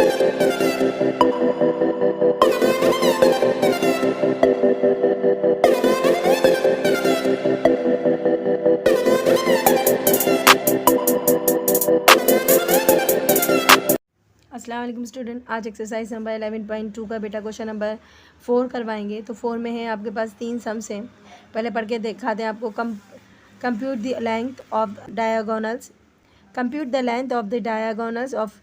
अस्सलाम वालेकुम स्टूडेंट, आज एक्सरसाइज नंबर 11.2 का बेटा क्वेश्चन नंबर 4 करवाएंगे। तो 4 में है आपके पास 3 सम्स हैं। पहले पढ़ के दिखाते हैं आपको। Compute the length of diagonals, compute the length of the diagonals of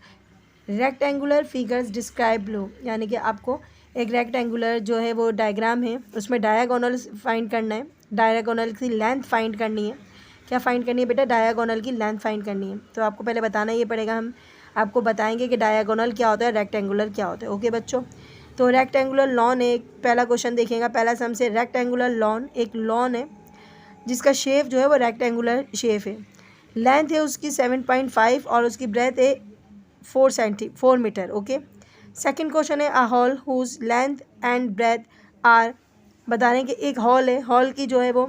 rectangular figures describe below. यानी कि आपको एक रेक्टेंगुलर जो है वो डायग्राम है, उसमें डायगोनल्स फाइंड करना है। डायगोनल की लेंथ फाइंड करनी है। क्या फाइंड करनी है बेटा? डायगोनल की लेंथ फाइंड करनी है। तो आपको पहले बताना ये पड़ेगा। हम आपको बताएंगे कि डायगोनल क्या होता है, रेक्टेंगुलर क्या होता है। ओके बच्चों, तो रेक्टेंगुलर लॉन एक पहला क्वेश्चन देखिएगा। पहला सम से रेक्टेंगुलर लॉन, एक लॉन है जिसका शेप जो है वो रेक्टेंगुलर शेप है। लेंथ है उसकी 7.5 और उसकी ब्रेथ है 4 मीटर। ओके, सेकंड क्वेश्चन है a hall whose length and breadth are. बता रहे हैं कि एक हॉल है, हॉल की जो है वो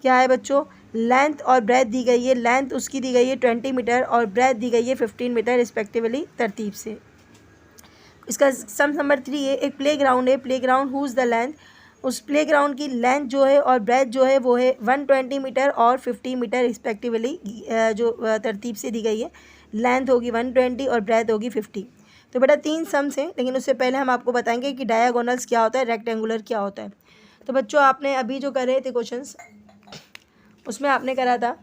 क्या है बच्चों, लेंथ और ब्रेथ दी गई है। लेंथ उसकी दी गई है 20 मीटर और ब्रेथ दी गई है 15 मीटर रिस्पेक्टिवली, तरतीब से। इसका सम नंबर 3 है एक प्ले ग्राउंड है, playground whose the length. उस प्ले ग्राउंड की लेंथ जो है और ब्रेथ जो है वो है 120 मीटर और 50 मीटर रिस्पेक्टिवली, जो तरतीब से दी गई है। लेंथ होगी 120 और ब्रेथ होगी 50। तो बेटा 3 सम्स हैं, लेकिन उससे पहले हम आपको बताएंगे कि डायगोनल्स क्या होता है, रेक्टेंगुलर क्या होता है। तो बच्चों आपने अभी जो कर रहे थे क्वेश्चंस, उसमें आपने करा था,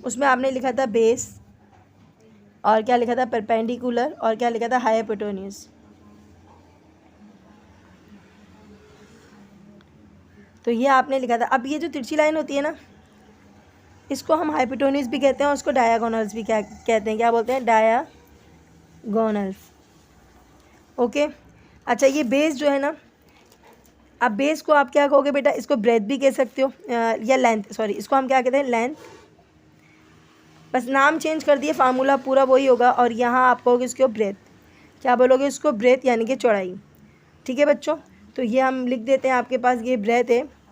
उसमें आपने लिखा था बेस, और क्या लिखा था? परपेंडिकुलर, और क्या लिखा था? हाइपोटेन्यूज। तो ये आपने लिखा था। अब ये जो तिरछी लाइन होती है ना, इसको हम हाइपोटेन्यूज भी कहते हैं और उसको डायगोनल्स भी क्या कहते हैं? क्या बोलते हैं? डायगोनल्स। ओके, अच्छा ये बेस जो है ना, अब बेस को आप क्या कहोगे बेटा? इसको ब्रेथ भी कह सकते हो या लेंथ, सॉरी इसको हम क्या कहते हैं? लेंथ। बस नाम चेंज कर दिए, फार्मूला पूरा वही होगा। और यहाँ आप कहोगे इसको ब्रेथ। क्या बोलोगे? इसको ब्रेथ यानी कि चौड़ाई। ठीक है बच्चों, तो ये हम लिख देते हैं। आपके पास ये ब्रेथ है,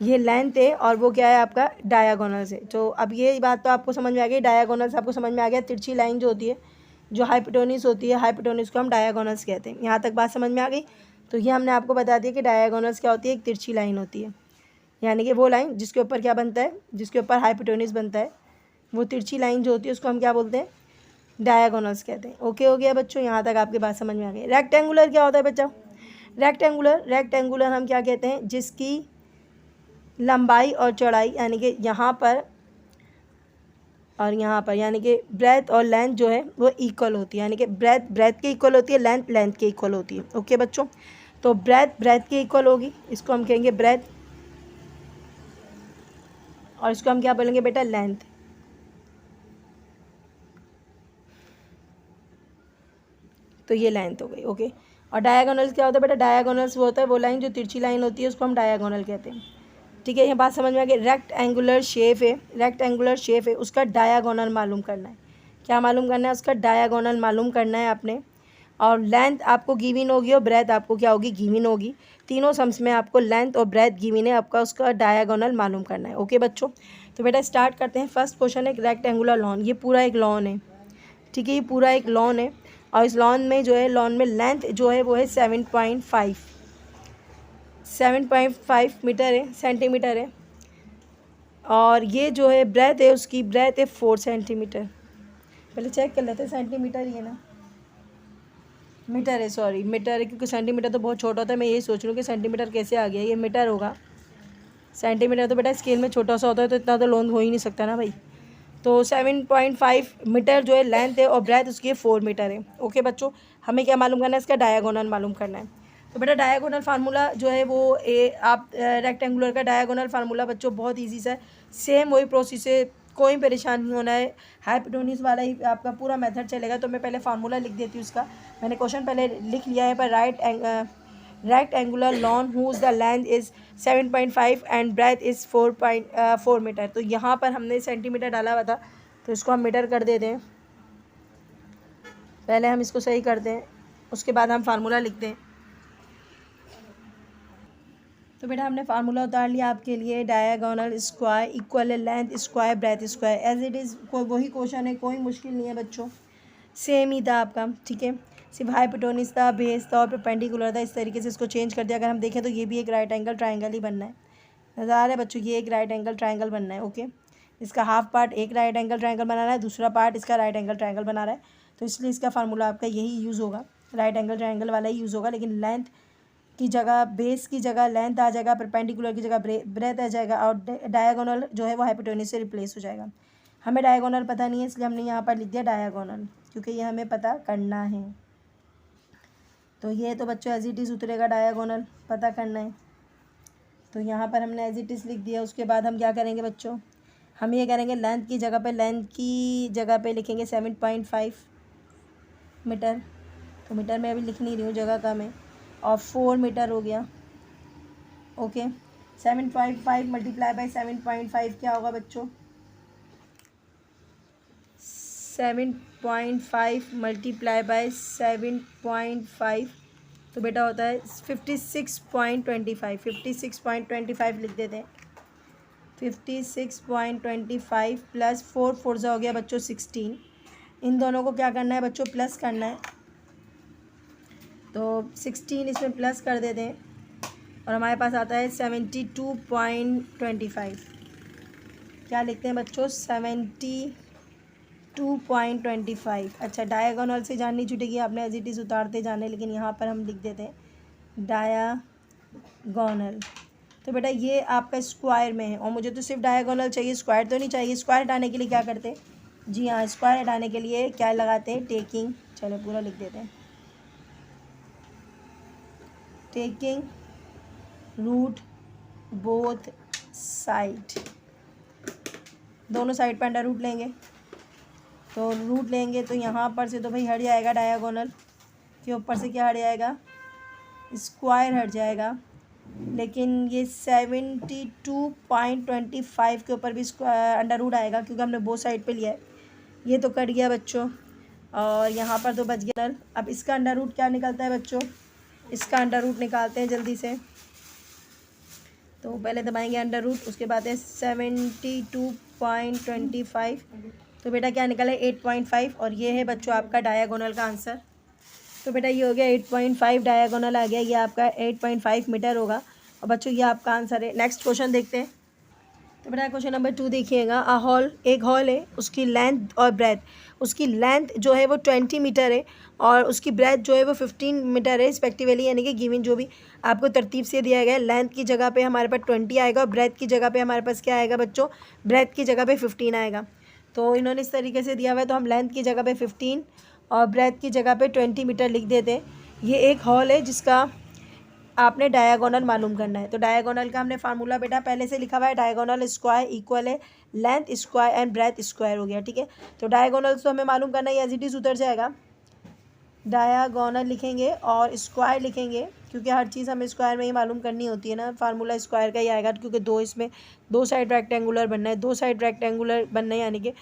ये लेंथ है, और वो क्या है आपका? डायगोनल्स है। तो अब ये बात तो आपको समझ में आ गई। डायगोनल्स आपको समझ में आ गया। तिरछी लाइन जो होती है, जो हाइपोटेन्यूज होती है, हाइपोटेन्यूज को हम डायगोनल्स कहते हैं। यहाँ तक बात समझ में आ गई। तो ये हमने आपको बता दिया कि डायगोनल्स क्या होती है। एक तिरछी लाइन होती है, यानी कि वो लाइन जिसके ऊपर क्या बनता है, जिसके ऊपर हाइपोटेन्यूज बनता है, वो तिरछी लाइन जो होती है उसको हम क्या बोलते हैं? डायगोनल्स कहते हैं। ओके हो गया बच्चों, यहाँ तक आपकी बात समझ में आ गई। रेक्टेंगुलर क्या होता है बच्चा? रेक्टेंगुलर हम क्या कहते हैं? जिसकी लंबाई और चौड़ाई, यानी कि यहाँ पर और यहाँ पर, यानी कि ब्रेथ और लेंथ जो है वो इक्वल होती है। यानी कि ब्रेथ के इक्वल होती है, लेंथ के इक्वल होती है। ओके बच्चों, तो ब्रेथ के इक्वल होगी, इसको हम कहेंगे ब्रेथ, और इसको हम क्या बोलेंगे बेटा? लेंथ। तो ये लेंथ हो गई। ओके, और डायगोनल्स क्या होता है बेटा? डायगोनल्स वो होता है, वो लाइन जो तिरछी लाइन होती है, उसको हम डायगोनल कहते हैं। ठीक है, ये बात समझ में आ गई। रेक्टेंगुलर शेप है, रेक्टेंगुलर शेप है, उसका डायगोनल मालूम करना है। क्या मालूम करना है? उसका डायगोनल मालूम करना है आपने। और लेंथ आपको गिवन होगी और ब्रेथ आपको क्या होगी? गिवन होगी। तीनों सम्स में आपको लेंथ और ब्रेथ गिवन है, आपका उसका डायगोनल मालूम करना है। ओके बच्चों, तो बेटा स्टार्ट करते हैं। फर्स्ट क्वेश्चन है रेक्टेंगुलर लॉन। ये पूरा एक लॉन है, ठीक है, ये पूरा एक लॉन है। और इस लॉन में जो है, लॉन में लेंथ जो है वो है 7.5 मीटर है, सेंटीमीटर है। और ये जो है ब्रेथ है, उसकी ब्रेथ है 4 सेंटीमीटर। पहले चेक कर लेते हैं, सेंटीमीटर ही है ना, मीटर है, सॉरी मीटर है, क्योंकि सेंटीमीटर तो बहुत छोटा होता है। मैं यही सोच रही हूँ कि सेंटीमीटर कैसे आ गया, ये मीटर होगा। सेंटीमीटर तो बेटा स्केल में छोटा सा होता है, तो इतना तो लॉन्ग हो ही नहीं सकता ना भाई। तो 7.5 मीटर जो है लेंथ है, और ब्रेथ उसकी 4 मीटर है। ओके बच्चों, हमें क्या मालूम करना है? इसका डायगोनल मालूम करना है। तो बेटा डायगोनल फार्मूला जो है वो आप रेक्टेंगुलर का डायगोनल फार्मूला बच्चों बहुत इजी सा है। सेम वही प्रोसेस है, कोई परेशान नहीं होना है। हाइपोटेन्यूज वाला ही आपका पूरा मेथड चलेगा। तो मैं पहले फार्मूला लिख देती हूँ उसका। मैंने क्वेश्चन पहले लिख लिया है पर rectangular lawn whose the length is 7.5 and breadth is 4 metre. तो यहाँ पर हमने सेंटीमीटर डाला हुआ था, तो इसको हम मीटर कर देते हैं। पहले हम इसको सही करते हैं, उसके बाद हम फार्मूला लिखते हैं। तो बेटा हमने फार्मूला उतार लिया आपके लिए, diagonal square equal length square breadth square, as it is वही क्वेश्चन है, कोई मुश्किल नहीं है बच्चों, सेम ही था आपका, ठीक है। सिर्फ हाइपोटेन्यूज था, बेस था और परपेंडिकुलर था, इस तरीके से इसको चेंज कर दिया। अगर हम देखें तो ये भी एक राइट एंगल ट्राइंगल ही बनना है, नज़र आ रहा है बच्चों, ये एक राइट एंगल ट्राइंगल बनना है, ओके। इसका हाफ पार्ट एक राइट एंगल ट्राइंगल बना रहा है, दूसरा पार्ट इसका राइट एंगल ट्राइंगल बना रहा है, तो इसलिए इसका फार्मूला आपका यही यूज़ होगा, राइट एंगल ट्राइंगल वाला ही यूज़ होगा। लेकिन लेंथ की जगह, बेस की जगह लेंथ आ जाएगा, परपेंडिकुलर की जगह ब्रेथ आ जाएगा, और डायगोनल जो है वो हाइपोटेन्यूज से रिप्लेस हो जाएगा। हमें डायगोनल पता नहीं है, इसलिए हमने यहाँ पर लिख दिया डायगोनल, क्योंकि ये हमें पता करना है। तो ये तो बच्चों एज इट इज़ उतरेगा, डायगोनल पता करना है, तो यहाँ पर हमने एज इट इज़ लिख दिया। उसके बाद हम क्या करेंगे बच्चों, हम ये करेंगे लेंथ की जगह पे लिखेंगे 7.5 मीटर, तो मीटर में अभी लिख नहीं रही हूँ, जगह कम है, और 4 मीटर हो गया, ओके। 7.5 मल्टीप्लाई बाई 7.5 क्या होगा बच्चों, 7.5 मल्टीप्लाई बाई 7.5 तो बेटा होता है 56.25, 56.25 लिख देते हैं। 56.25 प्लस 4 4 हो गया बच्चों 16। इन दोनों को क्या करना है बच्चों, प्लस करना है, तो 16 इसमें प्लस कर देते हैं और हमारे पास आता है 72.25। क्या लिखते हैं बच्चों, 72.25। अच्छा, डायगोनल से जाननी छूटेगी, आपने एज इट इज़ उतारते जाने, लेकिन यहाँ पर हम लिख देते हैं डायगोनल। तो बेटा ये आपका स्क्वायर में है, और मुझे तो सिर्फ डायगोनल चाहिए, स्क्वायर तो नहीं चाहिए। स्क्वायर हटाने के लिए क्या करते हैं, जी हाँ, स्क्वायर हटाने के लिए क्या लगाते हैं, टेकिंग, चलो पूरा लिख देते हैं, टेकिंग रूट बोथ साइड, दोनों साइड पर अंडर रूट लेंगे, तो रूट लेंगे तो यहाँ पर से तो भाई हट जाएगा, डायगोनल के ऊपर से क्या हट जाएगा, स्क्वायर हट जाएगा। लेकिन ये 72.25 के ऊपर भी अंडर रूट आएगा, क्योंकि हमने बोथ साइड पे लिया है। ये तो कट गया बच्चों, और यहाँ पर तो बच गया नल। अब इसका अंडर रूट क्या निकलता है बच्चों, इसका अंडर रूट निकालते हैं जल्दी से। तो पहले दबाएंगे अंडर रूट, उसके बाद है 72.25, तो बेटा क्या निकला है 8.5, और ये है बच्चों आपका डायगोनल का आंसर। तो बेटा ये हो गया 8.5, डायगोनल आ गया, ये आपका 8.5 मीटर होगा, और बच्चों ये आपका आंसर है। नेक्स्ट क्वेश्चन देखते हैं। तो बेटा क्वेश्चन नंबर 2 देखिएगा, एक हॉल है, उसकी लेंथ और ब्रेथ, उसकी लेंथ जो है वो 20 मीटर है और उसकी ब्रेथ जो है वो 15 मीटर है रिस्पेक्टिवली, यानी कि गिवन जो भी आपको तरतीब से दिया गया है, लेंथ की जगह पे हमारे पास 20 आएगा और ब्रेथ की जगह पे हमारे पास क्या आएगा बच्चों, ब्रेथ की जगह पे 15 आएगा। तो इन्होंने इस तरीके से दिया हुआ है, तो हम लेंथ की जगह पे 15 और ब्रेथ की जगह पे 20 मीटर लिख देते हैं। ये एक हॉल है जिसका आपने डायगोनल मालूम करना है। तो डायगोनल का हमने फार्मूला बेटा पहले से लिखा हुआ है, डायगोनल स्क्वायर इक्वल है length square and breadth square हो गया, ठीक है। तो डायगोनल तो हमें मालूम करना है, एज इट इज़ उतर जाएगा, डायगोनल लिखेंगे और स्क्वायर लिखेंगे, क्योंकि हर चीज़ हमें स्क्वायर में ही मालूम करनी होती है ना, फार्मूला स्क्वायर का ही आएगा, क्योंकि इसमें दो साइड रेक्टेंगुलर बनना है, दो साइड रेक्टेंगुलर बनना है, यानी कि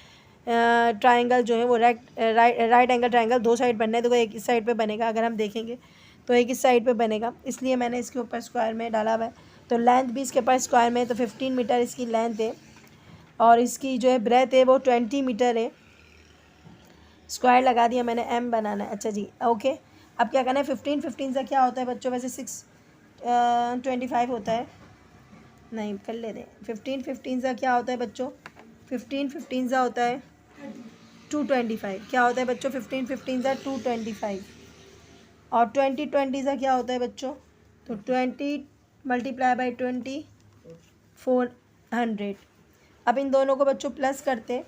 ट्राइंगल जो है वो राइट एंगल ट्राइंगल दो साइड बनना है, तो एक इस साइड पे बनेगा, अगर हम देखेंगे तो एक इस साइड पे बनेगा, इसलिए मैंने इसके ऊपर स्क्वायर में डाला हुआ है। तो लेंथ भी इसके पास स्क्वायर में है, तो 15 मीटर इसकी लेंथ है और इसकी जो है ब्रेथ है वो 20 मीटर है, स्क्वायर लगा दिया मैंने, एम बनाना है। अच्छा जी, ओके। अब क्या करना है, 15 से क्या होता है बच्चों, वैसे 625 होता है, नहीं कर ले दें, 15 से क्या होता है बच्चों, 15 से होता है 225, क्या होता है बच्चों, 15 से 225, और 20 से क्या होता है बच्चों, तो 20 मल्टीप्लाई बाई 20 400। अब इन दोनों को बच्चों प्लस करते हैं,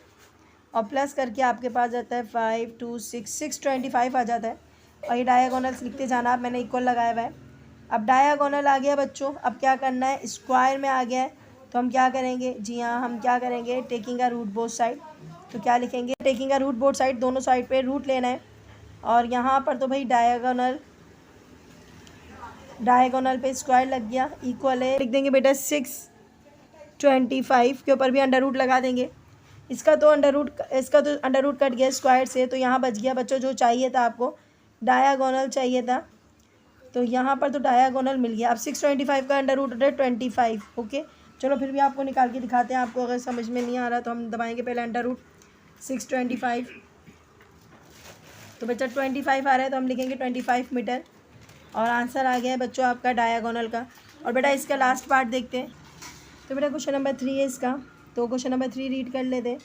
और प्लस करके आपके पास जाता है 5 2 625 आ जाता है, और ये डायगोनल्स लिखते जाना आप, मैंने इक्वल लगाया हुआ है। अब डायगोनल आ गया बच्चों, अब क्या करना है, स्क्वायर में आ गया है, तो हम क्या करेंगे, जी हाँ, हम क्या करेंगे, taking a root both side, तो क्या लिखेंगे, taking a root both side, दोनों साइड पे रूट लेना है, और यहाँ पर तो भाई डायगोनल पे स्क्वायर लग गया, इक्वल है, लिख देंगे बेटा 625 के ऊपर भी अंडर रूट लगा देंगे। इसका तो अंडर रूट कट गया स्क्वायर से, तो यहाँ बच गया बच्चों जो चाहिए था आपको, डायगोनल चाहिए था तो यहाँ पर तो डायागोनल मिल गया। अब 625 का अंडर रूट होता है 25। ओके, चलो फिर भी आपको निकाल के दिखाते हैं। आपको अगर समझ में नहीं आ रहा तो हम दबाएंगे पहले अंडर रूट 625। तो बच्चा 25 आ रहा है तो हम लिखेंगे 25 मीटर, और आंसर आ गया है बच्चों आपका डायागोनल का। और बेटा इसका लास्ट पार्ट देखते हैं। तो बेटा क्वेश्चन नंबर 3 है इसका, तो क्वेश्चन नंबर 3 रीड कर लेते हैं।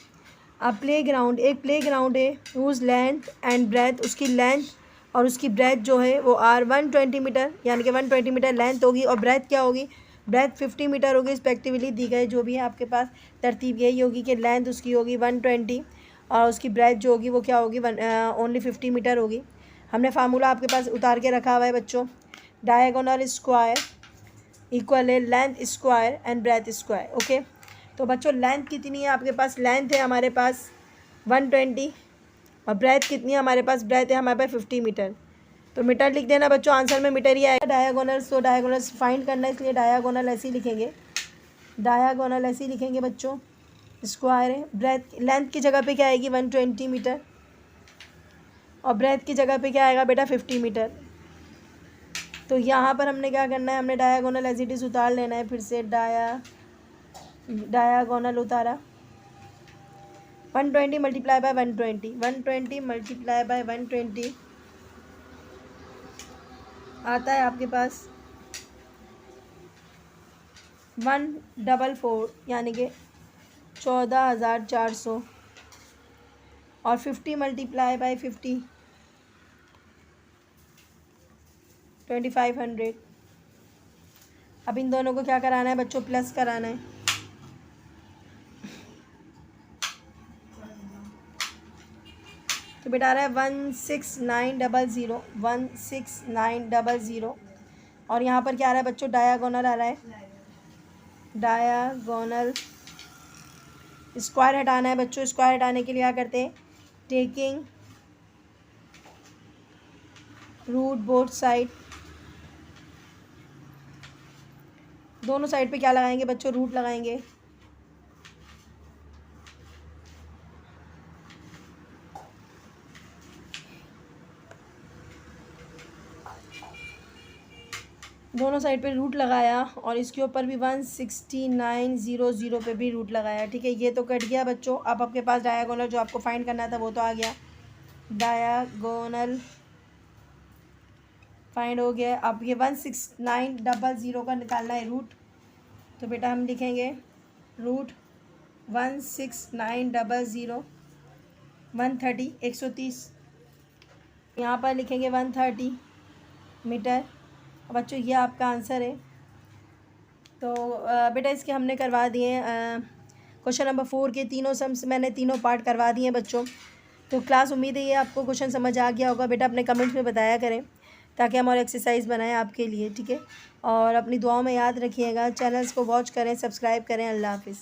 अब प्लेग्राउंड, एक प्लेग्राउंड है हुज लेंथ एंड ब्रेथ, उसकी लेंथ और उसकी ब्रेथ जो है वो आर 120 मीटर, यानी कि 120 मीटर लेंथ होगी, और ब्रेथ क्या होगी, ब्रेथ 50 मीटर होगी रिस्पेक्टिवली। दी गए जो भी है आपके पास तरतीब यही होगी कि लेंथ उसकी होगी 120 और उसकी ब्रेथ जो होगी वो क्या होगी ओनली 50 मीटर होगी। हमने फार्मूला आपके पास उतार के रखा हुआ है बच्चों, डायगोनल स्क्वायर इक्वल है length square and breadth square. Okay, तो बच्चों लेंथ कितनी है आपके पास, लेंथ है हमारे पास 120, और ब्रेथ कितनी है हमारे पास, ब्रेथ है हमारे पास 50 मीटर। तो मीटर लिख देना बच्चों, आंसर में मीटर ही आएगा। डायगोनल, तो डायगोनल फाइंड करना है, इसलिए डायगोनल ऐसे ही लिखेंगे, डायगोनल ऐसे ही लिखेंगे बच्चों। स्क्वायर है, ब्रेथ लेंथ की जगह पे क्या आएगी 120 मीटर, और ब्रेथ की जगह पे क्या आएगा बेटा 50 मीटर। तो यहाँ पर हमने क्या करना है, हमने डायगोनल एज इट इज़ उतार लेना है। फिर से डायगोनल उतारा, 120 मल्टीप्लाई बाय 120, 120 मल्टीप्लाई बाय 120 आता है आपके पास 144, यानी कि 14,400, और 50 मल्टीप्लाई बाय 50 2500। अब इन दोनों को क्या कराना है बच्चों, प्लस कराना है। तो बेटा आ रहा है 16900, 16900, और यहाँ पर क्या आ रहा है बच्चों, डायगोनल आ रहा है, डायगोनल। स्क्वायर हटाना है बच्चों, स्क्वायर हटाने के लिए क्या करते हैं, टेकिंग रूट बोथ साइड, दोनों साइड पे क्या लगाएंगे बच्चों, रूट लगाएंगे। दोनों साइड पे रूट लगाया, और इसके ऊपर भी 16900 पे भी रूट लगाया। ठीक है, ये तो कट गया बच्चों। अब आपके पास डायगोनल जो आपको फाइंड करना था वो तो आ गया, डायगोनल फाइंड हो गया। अब ये 16900 का निकालना है रूट। तो बेटा हम लिखेंगे रूट 16900, 130, 130, यहाँ पर लिखेंगे 130 मीटर। बच्चों ये आपका आंसर है। तो बेटा इसके हमने करवा दिए क्वेश्चन नंबर 4 के तीनों सम्स, मैंने तीनों पार्ट करवा दिए हैं बच्चों। तो क्लास उम्मीद है ये आपको क्वेश्चन समझ आ गया होगा। बेटा अपने कमेंट्स में बताया करें ताकि हम और एक्सरसाइज बनाएं आपके लिए। ठीक है, और अपनी दुआओं में याद रखिएगा, चैनल्स को वॉच करें, सब्सक्राइब करें। अल्लाह हाफिज़।